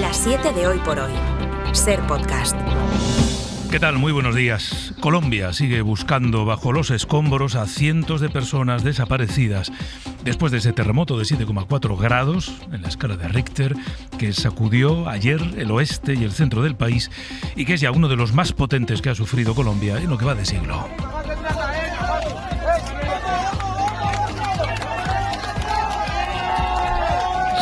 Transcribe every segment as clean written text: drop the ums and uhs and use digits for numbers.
Las 7 de Hoy por Hoy. Ser Podcast. ¿Qué tal? Muy buenos días. Colombia sigue buscando bajo los escombros a cientos de personas desaparecidas después de ese terremoto de 7,4 grados en la escala de Richter que sacudió ayer el oeste y el centro del país y que es ya uno de los más potentes que ha sufrido Colombia en lo que va de siglo.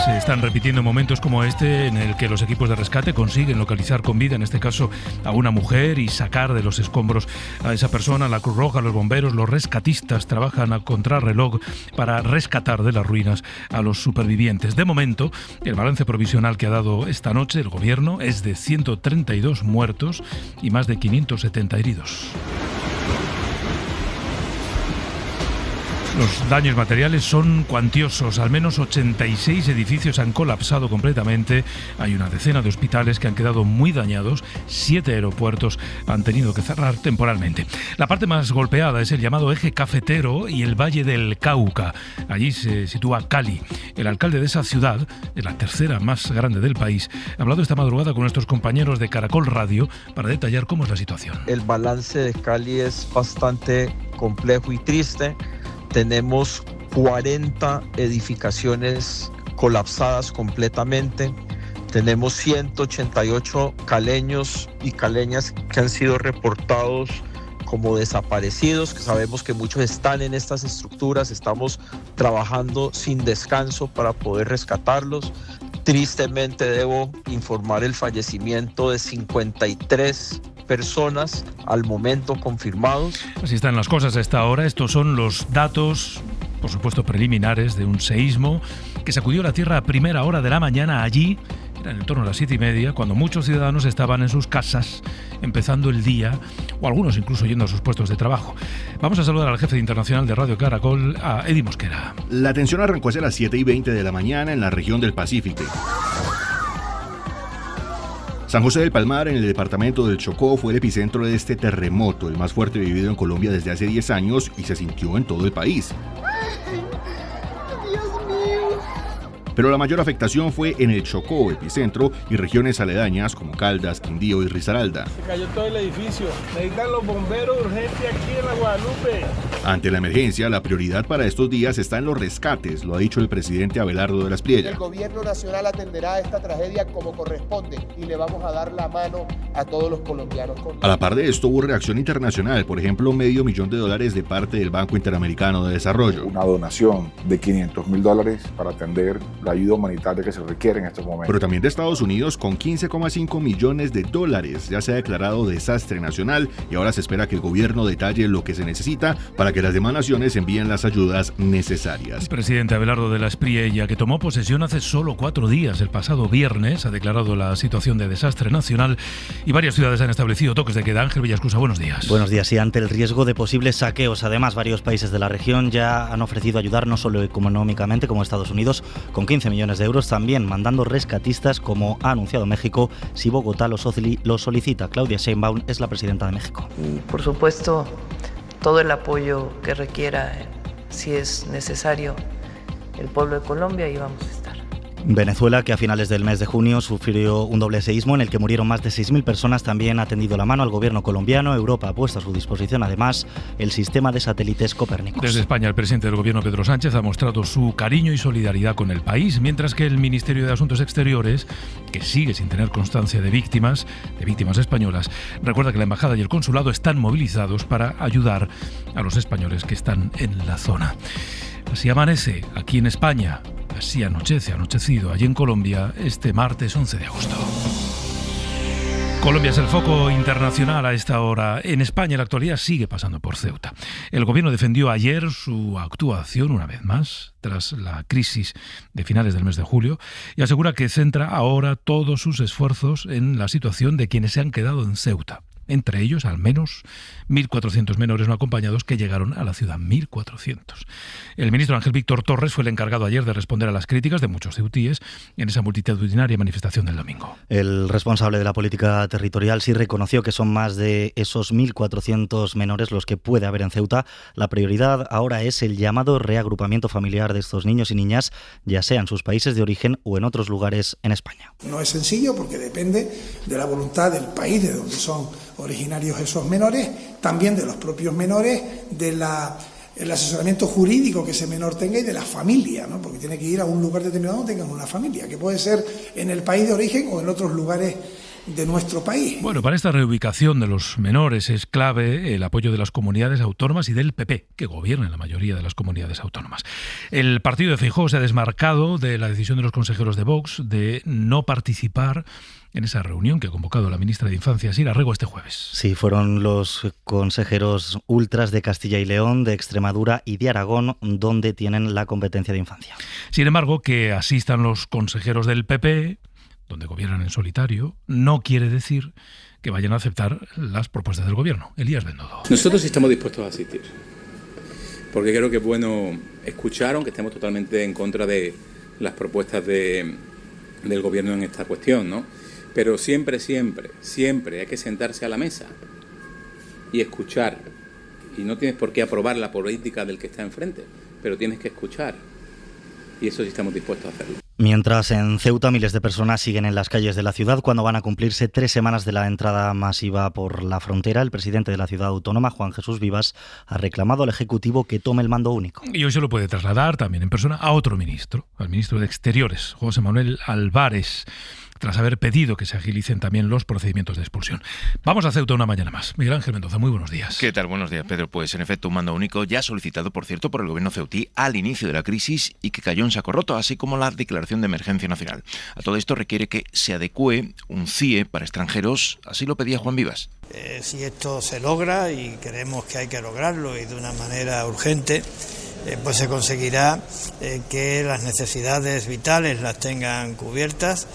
Se están repitiendo momentos como este en el que los equipos de rescate consiguen localizar con vida, en este caso a una mujer, y sacar de los escombros a esa persona. La Cruz Roja, los bomberos, los rescatistas trabajan a contrarreloj para rescatar de las ruinas a los supervivientes. De momento, el balance provisional que ha dado esta noche el gobierno es de 132 muertos y más de 570 heridos. Los daños materiales son cuantiosos. Al menos 86 edificios han colapsado completamente. Hay una decena de hospitales que han quedado muy dañados. 7 aeropuertos han tenido que cerrar temporalmente. La parte más golpeada es el llamado eje cafetero y el Valle del Cauca. Allí se sitúa Cali. El alcalde de esa ciudad, de la tercera más grande del país, ha hablado esta madrugada con nuestros compañeros de Caracol Radio para detallar cómo es la situación. El balance de Cali es bastante complejo y triste. Tenemos 40 edificaciones colapsadas completamente. Tenemos 188 caleños y caleñas que han sido reportados como desaparecidos, que sabemos que muchos están en estas estructuras. Estamos trabajando sin descanso para poder rescatarlos. Tristemente debo informar el fallecimiento de 53 personas al momento confirmados. Así están las cosas a esta hora. Estos son los datos, por supuesto preliminares, de un seísmo que sacudió la tierra a primera hora de la mañana allí. Era en torno a las 7:30, cuando muchos ciudadanos estaban en sus casas, empezando el día, o algunos incluso yendo a sus puestos de trabajo. Vamos a saludar al jefe internacional de Radio Caracol, a Eddie Mosquera. La tensión arrancó hacia las 7:20 de la mañana en la región del Pacífico. San José del Palmar, en el departamento del Chocó, fue el epicentro de este terremoto, el más fuerte vivido en Colombia desde hace 10 años y se sintió en todo el país. Pero la mayor afectación fue en el Chocó, epicentro, y regiones aledañas como Caldas, Quindío y Risaralda. Se cayó todo el edificio. Necesitan los bomberos urgentes aquí en la Guadalupe. Ante la emergencia, la prioridad para estos días está en los rescates, lo ha dicho el presidente Abelardo de la Espriella. El gobierno nacional atenderá esta tragedia como corresponde y le vamos a dar la mano a todos los colombianos. A la par de esto hubo reacción internacional, por ejemplo, $500 millones de parte del Banco Interamericano de Desarrollo. Una donación de $500.000 para atender la ayuda humanitaria que se requiere en estos momentos. Pero también de Estados Unidos, con $15,5 millones. Ya se ha declarado desastre nacional y ahora se espera que el gobierno detalle lo que se necesita para que las demás naciones envíen las ayudas necesarias. El presidente Abelardo de la Espriella, que tomó posesión hace solo 4 días, el pasado viernes, ha declarado la situación de desastre nacional y varias ciudades han establecido toques de queda. Ángel Villascusa, buenos días. Buenos días. Y ante el riesgo de posibles saqueos, además, varios países de la región ya han ofrecido ayudar no solo económicamente como Estados Unidos, con 15 millones de euros, también mandando rescatistas, como ha anunciado México, si Bogotá lo solicita. Claudia Sheinbaum es la presidenta de México. Y por supuesto, todo el apoyo que requiera, si es necesario, el pueblo de Colombia, y vamos a estar. Venezuela, que a finales del mes de junio sufrió un doble seísmo en el que murieron más de 6.000 personas, también ha tendido la mano al gobierno colombiano. Europa ha puesto a su disposición, además, el sistema de satélites Copérnicos. Desde España, el presidente del gobierno, Pedro Sánchez, ha mostrado su cariño y solidaridad con el país, mientras que el Ministerio de Asuntos Exteriores, que sigue sin tener constancia de víctimas españolas, recuerda que la embajada y el consulado están movilizados para ayudar a los españoles que están en la zona. Así amanece aquí en España. Así anochecido allí en Colombia este martes 11 de agosto. Colombia es el foco internacional a esta hora. En España la actualidad sigue pasando por Ceuta. El gobierno defendió ayer su actuación una vez más tras la crisis de finales del mes de julio y asegura que centra ahora todos sus esfuerzos en la situación de quienes se han quedado en Ceuta. entre ellos al menos 1.400 menores no acompañados que llegaron a la ciudad, 1.400. El ministro Ángel Víctor Torres fue el encargado ayer de responder a las críticas de muchos ceutíes en esa multitudinaria manifestación del domingo. El responsable de la política territorial sí reconoció que son más de esos 1.400 menores los que puede haber en Ceuta. La prioridad ahora es el llamado reagrupamiento familiar de estos niños y niñas, ya sea en sus países de origen o en otros lugares en España. No es sencillo porque depende de la voluntad del país de donde son originarios esos menores, también de los propios menores, el asesoramiento jurídico que ese menor tenga y de la familia, ¿no? Porque tiene que ir a un lugar determinado donde tengan una familia, que puede ser en el país de origen o en otros lugares de nuestro país. Bueno, para esta reubicación de los menores es clave el apoyo de las comunidades autónomas y del PP, que gobierna en la mayoría de las comunidades autónomas. El partido de Feijóo se ha desmarcado de la decisión de los consejeros de Vox de no participar en esa reunión que ha convocado la ministra de Infancia, Sira Rego, este jueves. Sí, fueron los consejeros ultras de Castilla y León, de Extremadura y de Aragón, donde tienen la competencia de infancia. Sin embargo, que asistan los consejeros del PP, donde gobiernan en solitario, no quiere decir que vayan a aceptar las propuestas del gobierno. Elías Bendodo. Nosotros estamos dispuestos a asistir, porque creo que es bueno escuchar, aunque estemos totalmente en contra de las propuestas del gobierno en esta cuestión, ¿no? Pero siempre hay que sentarse a la mesa y escuchar. Y no tienes por qué aprobar la política del que está enfrente, pero tienes que escuchar. Y eso sí estamos dispuestos a hacerlo. Mientras en Ceuta miles de personas siguen en las calles de la ciudad cuando van a cumplirse 3 semanas de la entrada masiva por la frontera, el presidente de la ciudad autónoma, Juan Jesús Vivas, ha reclamado al Ejecutivo que tome el mando único. Y hoy se lo puede trasladar también en persona a otro ministro, al ministro de Exteriores, José Manuel Álvarez, tras haber pedido que se agilicen también los procedimientos de expulsión. Vamos a Ceuta una mañana más. Miguel Ángel Mendoza, muy buenos días. ¿Qué tal? Buenos días, Pedro. Pues en efecto, un mando único ya solicitado, por cierto, por el gobierno ceutí al inicio de la crisis y que cayó en saco roto, así como la declaración de emergencia nacional. A todo esto requiere que se adecue un CIE para extranjeros, así lo pedía Juan Vivas. Si esto se logra, y creemos que hay que lograrlo y de una manera urgente, pues se conseguirá que las necesidades vitales las tengan cubiertas,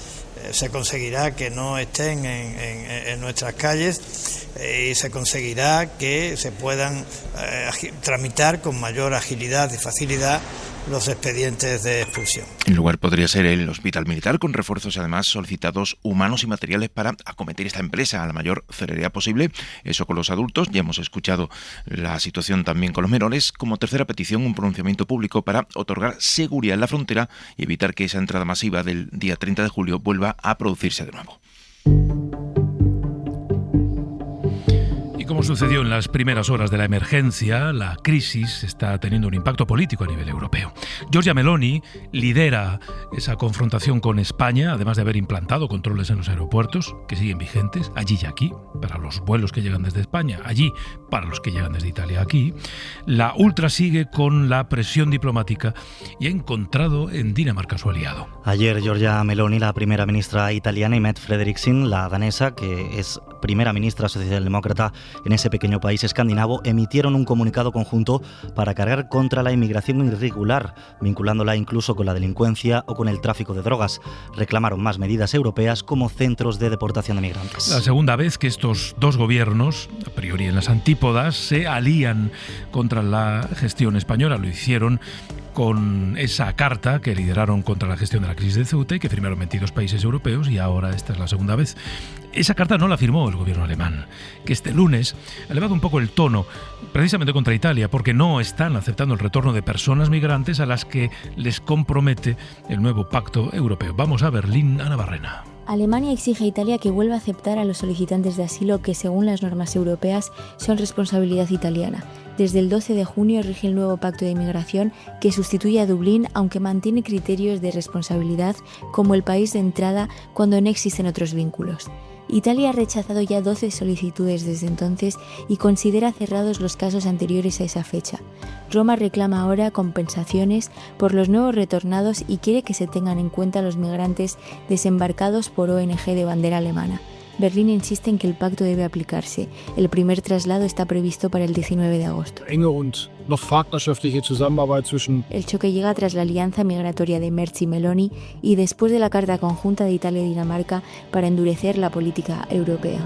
se conseguirá que no estén en nuestras calles y se conseguirá que se puedan tramitar con mayor agilidad y facilidad los expedientes de expulsión. El lugar podría ser el hospital militar, con refuerzos además solicitados humanos y materiales para acometer esta empresa a la mayor celeridad posible. Eso con los adultos. Ya hemos escuchado la situación también con los menores. Como tercera petición, un pronunciamiento público para otorgar seguridad en la frontera y evitar que esa entrada masiva del día 30 de julio vuelva a producirse de nuevo. Como sucedió en las primeras horas de la emergencia, la crisis está teniendo un impacto político a nivel europeo. Giorgia Meloni lidera esa confrontación con España, además de haber implantado controles en los aeropuertos, que siguen vigentes, allí y aquí, para los vuelos que llegan desde España, allí para los que llegan desde Italia aquí. La ultra sigue con la presión diplomática y ha encontrado en Dinamarca su aliado. Ayer Giorgia Meloni, la primera ministra italiana, y Mette Frederiksen, la danesa, que es primera ministra socialdemócrata en ese pequeño país escandinavo, emitieron un comunicado conjunto para cargar contra la inmigración irregular, vinculándola incluso con la delincuencia o con el tráfico de drogas. Reclamaron más medidas europeas como centros de deportación de migrantes. La segunda vez que estos dos gobiernos, a priori en las antípodas, se alían contra la gestión española. Lo hicieron con esa carta que lideraron contra la gestión de la crisis de Ceuta y que firmaron 22 países europeos, y ahora esta es la segunda vez. Esa carta no la firmó el gobierno alemán, que este lunes ha elevado un poco el tono precisamente contra Italia, porque no están aceptando el retorno de personas migrantes a las que les compromete el nuevo pacto europeo. Vamos a Berlín, Ana Barrena. Alemania exige a Italia que vuelva a aceptar a los solicitantes de asilo que, según las normas europeas, son responsabilidad italiana. Desde el 12 de junio rige el nuevo pacto de inmigración que sustituye a Dublín, aunque mantiene criterios de responsabilidad como el país de entrada cuando no existen otros vínculos. Italia ha rechazado ya 12 solicitudes desde entonces y considera cerrados los casos anteriores a esa fecha. Roma reclama ahora compensaciones por los nuevos retornados y quiere que se tengan en cuenta los migrantes desembarcados por ONG de bandera alemana. Berlín insiste en que el pacto debe aplicarse. El primer traslado está previsto para el 19 de agosto. El choque llega tras la alianza migratoria de Merz y Meloni y después de la carta conjunta de Italia y Dinamarca para endurecer la política europea.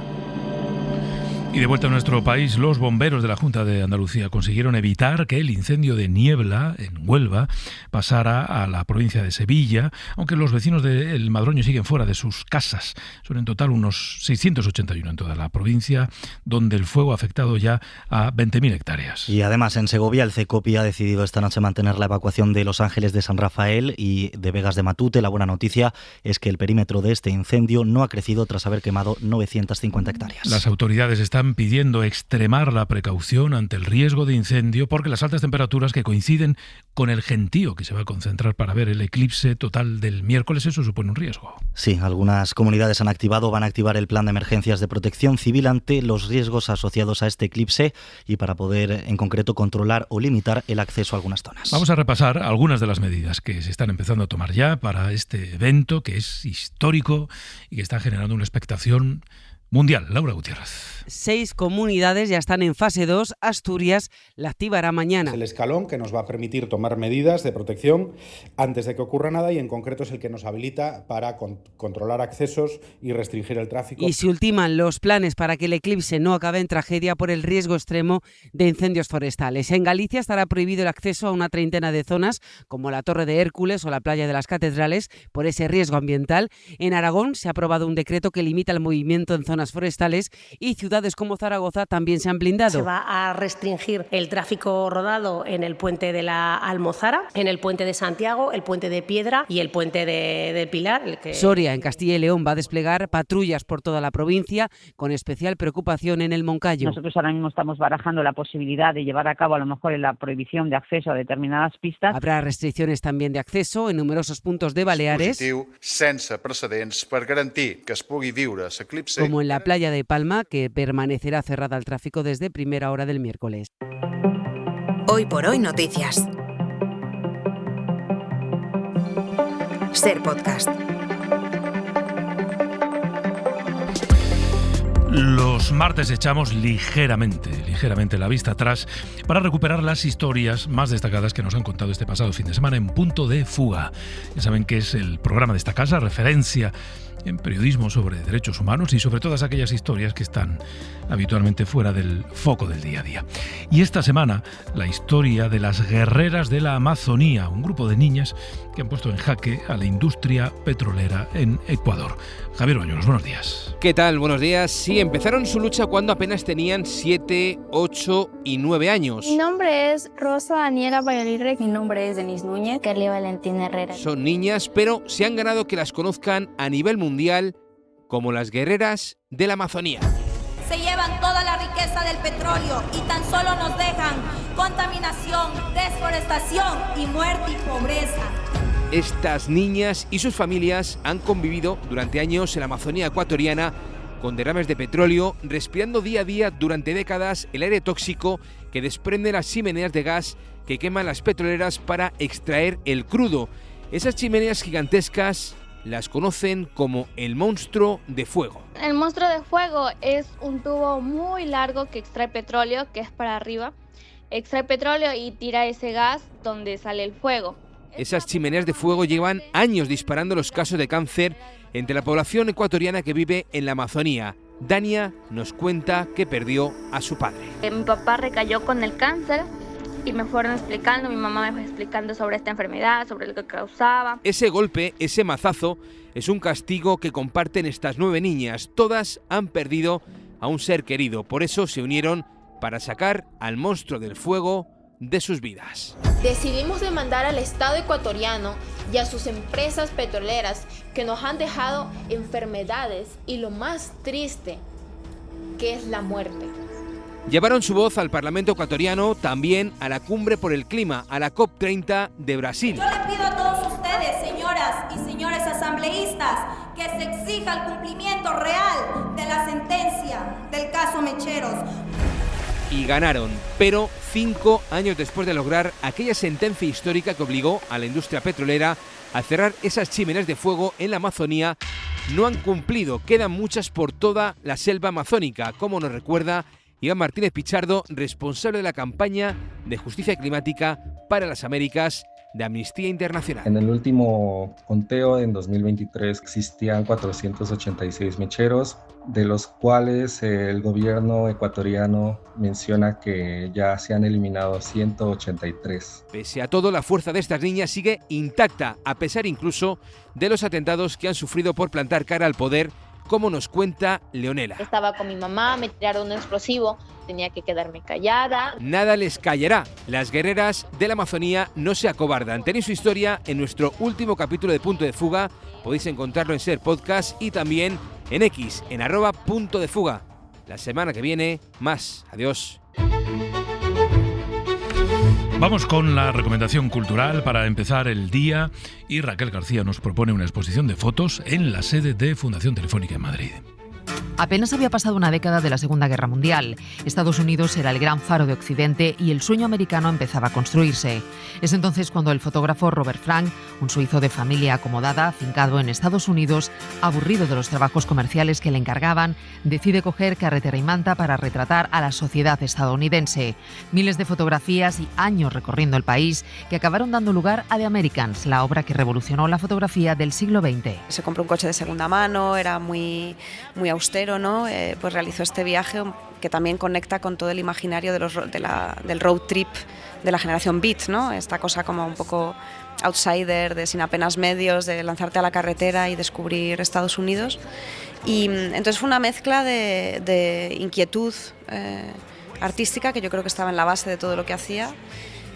Y de vuelta a nuestro país, los bomberos de la Junta de Andalucía consiguieron evitar que el incendio de Niebla, en Huelva, pasara a la provincia de Sevilla, aunque los vecinos de El Madroño siguen fuera de sus casas. Son en total unos 681 en toda la provincia, donde el fuego ha afectado ya a 20.000 hectáreas. Y además en Segovia el CECOPI ha decidido esta noche mantener la evacuación de Los Ángeles de San Rafael y de Vegas de Matute. La buena noticia es que el perímetro de este incendio no ha crecido tras haber quemado 950 hectáreas. Las autoridades están pidiendo extremar la precaución ante el riesgo de incendio porque las altas temperaturas que coinciden con el gentío que se va a concentrar para ver el eclipse total del miércoles, eso supone un riesgo. Sí, algunas comunidades van a activar el plan de emergencias de protección civil ante los riesgos asociados a este eclipse y para poder en concreto controlar o limitar el acceso a algunas zonas. Vamos a repasar algunas de las medidas que se están empezando a tomar ya para este evento que es histórico y que está generando una expectación mundial. Laura Gutiérrez. 6 comunidades ya están en fase 2. Asturias la activará mañana. Es el escalón que nos va a permitir tomar medidas de protección antes de que ocurra nada y en concreto es el que nos habilita para controlar accesos y restringir el tráfico. Y se ultiman los planes para que el eclipse no acabe en tragedia por el riesgo extremo de incendios forestales. En Galicia estará prohibido el acceso a una treintena de zonas como la Torre de Hércules o la Playa de las Catedrales por ese riesgo ambiental. En Aragón se ha aprobado un decreto que limita el movimiento en zonas forestales y ciudades como Zaragoza también se han blindado. Se va a restringir el tráfico rodado en el puente de la Almozara, en el puente de Santiago, el puente de Piedra y el puente de Pilar. Soria, en Castilla y León, va a desplegar patrullas por toda la provincia, con especial preocupación en el Moncayo. Nosotros ahora mismo estamos barajando la posibilidad de llevar a cabo a lo mejor la prohibición de acceso a determinadas pistas. Habrá restricciones también de acceso en numerosos puntos de Baleares, sense precedents per garantir que es pugui viure l'eclipse. Como en la playa de Palma, que permanecerá cerrada al tráfico desde primera hora del miércoles. Hoy por hoy noticias. Ser podcast. Los martes echamos ligeramente la vista atrás para recuperar las historias más destacadas que nos han contado este pasado fin de semana en Punto de Fuga. Ya saben que es el programa de esta casa, referencia en periodismo sobre derechos humanos y sobre todas aquellas historias que están habitualmente fuera del foco del día a día. Y esta semana, la historia de las guerreras de la Amazonía, un grupo de niñas que han puesto en jaque a la industria petrolera en Ecuador. Javier Bañuelos, buenos días. ¿Qué tal? Buenos días. Sí, empezaron su lucha cuando apenas tenían 7, 8 y 9 años. Mi nombre es Rosa Daniela Valladolid. Mi nombre es Denise Núñez. Carly Valentina Herrera. Son niñas, pero se han ganado que las conozcan a nivel mundial como las guerreras de la Amazonía. Se llevan toda la riqueza del petróleo y tan solo nos dejan contaminación, desforestación y muerte y pobreza. Estas niñas y sus familias han convivido durante años en la Amazonía ecuatoriana con derrames de petróleo, respirando día a día durante décadas el aire tóxico que desprenden las chimeneas de gas que queman las petroleras para extraer el crudo. Esas chimeneas gigantescas las conocen como el monstruo de fuego. El monstruo de fuego es un tubo muy largo que extrae petróleo, que es para arriba. Extrae petróleo y tira ese gas donde sale el fuego. Esas chimeneas de fuego llevan años disparando los casos de cáncer entre la población ecuatoriana que vive en la Amazonía. Dania nos cuenta que perdió a su padre. Mi papá recayó con el cáncer y me fueron explicando, mi mamá me fue explicando sobre esta enfermedad, sobre lo que causaba. Ese golpe, ese mazazo, es un castigo que comparten estas 9 niñas. Todas han perdido a un ser querido, por eso se unieron para sacar al monstruo del fuego de sus vidas. Decidimos demandar al Estado ecuatoriano y a sus empresas petroleras que nos han dejado enfermedades y lo más triste, que es la muerte. Llevaron su voz al Parlamento ecuatoriano, también a la Cumbre por el Clima, a la COP30 de Brasil. Yo le pido a todos ustedes, señoras y señores asambleístas, que se exija el cumplimiento real de la sentencia del caso Mecheros. Y ganaron, pero 5 años después de lograr aquella sentencia histórica que obligó a la industria petrolera a cerrar esas chimeneas de fuego en la Amazonía, no han cumplido. Quedan muchas por toda la selva amazónica, como nos recuerda Iván Martínez Pichardo, responsable de la campaña de justicia climática para las Américas de Amnistía Internacional. En el último conteo, en 2023, existían 486 mecheros, de los cuales el gobierno ecuatoriano menciona que ya se han eliminado 183. Pese a todo, la fuerza de estas niñas sigue intacta, a pesar incluso de los atentados que han sufrido por plantar cara al poder, como nos cuenta Leonela. Estaba con mi mamá, me tiraron un explosivo, tenía que quedarme callada. Nada les callará. Las guerreras de la Amazonía no se acobardan. Tenéis su historia en nuestro último capítulo de Punto de Fuga. Podéis encontrarlo en Ser Podcast y también en X, en @Punto de Fuga. La semana que viene, más. Adiós. Vamos con la recomendación cultural para empezar el día y Raquel García nos propone una exposición de fotos en la sede de Fundación Telefónica en Madrid. Apenas había pasado una década de la Segunda Guerra Mundial. Estados Unidos era el gran faro de Occidente y el sueño americano empezaba a construirse. Es entonces cuando el fotógrafo Robert Frank, un suizo de familia acomodada, afincado en Estados Unidos, aburrido de los trabajos comerciales que le encargaban, decide coger carretera y manta para retratar a la sociedad estadounidense. Miles de fotografías y años recorriendo el país que acabaron dando lugar a The Americans, la obra que revolucionó la fotografía del siglo XX. Se compró un coche de segunda mano, era muy austero, ¿no? Pues realizó este viaje que también conecta con todo el imaginario del road trip de la generación Beat, ¿no? Esta cosa como un poco outsider, de sin apenas medios, de lanzarte a la carretera y descubrir Estados Unidos. Y entonces fue una mezcla de inquietud artística, que yo creo que estaba en la base de todo lo que hacía,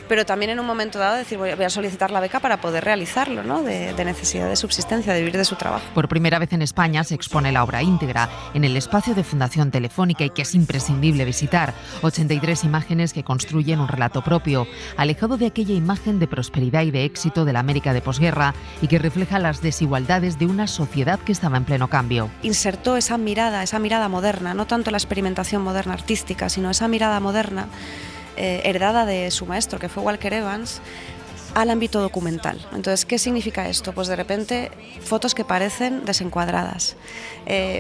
pero también en un momento dado decir voy a solicitar la beca para poder realizarlo, ¿no? de necesidad de subsistencia, de vivir de su trabajo. Por primera vez en España se expone la obra íntegra en el espacio de Fundación Telefónica y que es imprescindible visitar. 83 imágenes que construyen un relato propio, alejado de aquella imagen de prosperidad y de éxito de la América de posguerra y que refleja las desigualdades de una sociedad que estaba en pleno cambio. Insertó esa mirada moderna, no tanto la experimentación moderna artística, sino esa mirada moderna heredada de su maestro, que fue Walker Evans, al ámbito documental. Entonces, ¿qué significa esto? Pues de repente fotos que parecen desencuadradas,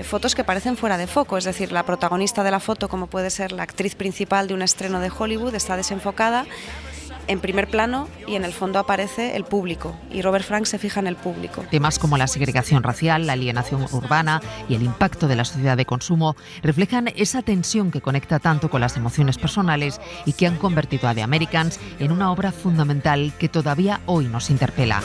fotos que parecen fuera de foco, es decir, la protagonista de la foto, como puede ser la actriz principal de un estreno de Hollywood, está desenfocada en primer plano y en el fondo aparece el público, y Robert Frank se fija en el público. Temas como la segregación racial, la alienación urbana y el impacto de la sociedad de consumo reflejan esa tensión que conecta tanto con las emociones personales y que han convertido a The Americans en una obra fundamental que todavía hoy nos interpela.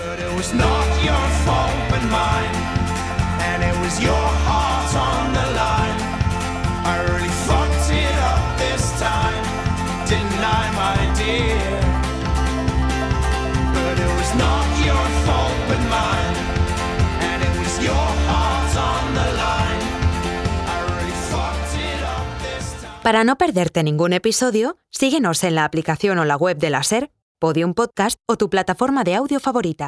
Para no perderte ningún episodio, síguenos en la aplicación o la web de la SER, Podium Podcast o tu plataforma de audio favorita.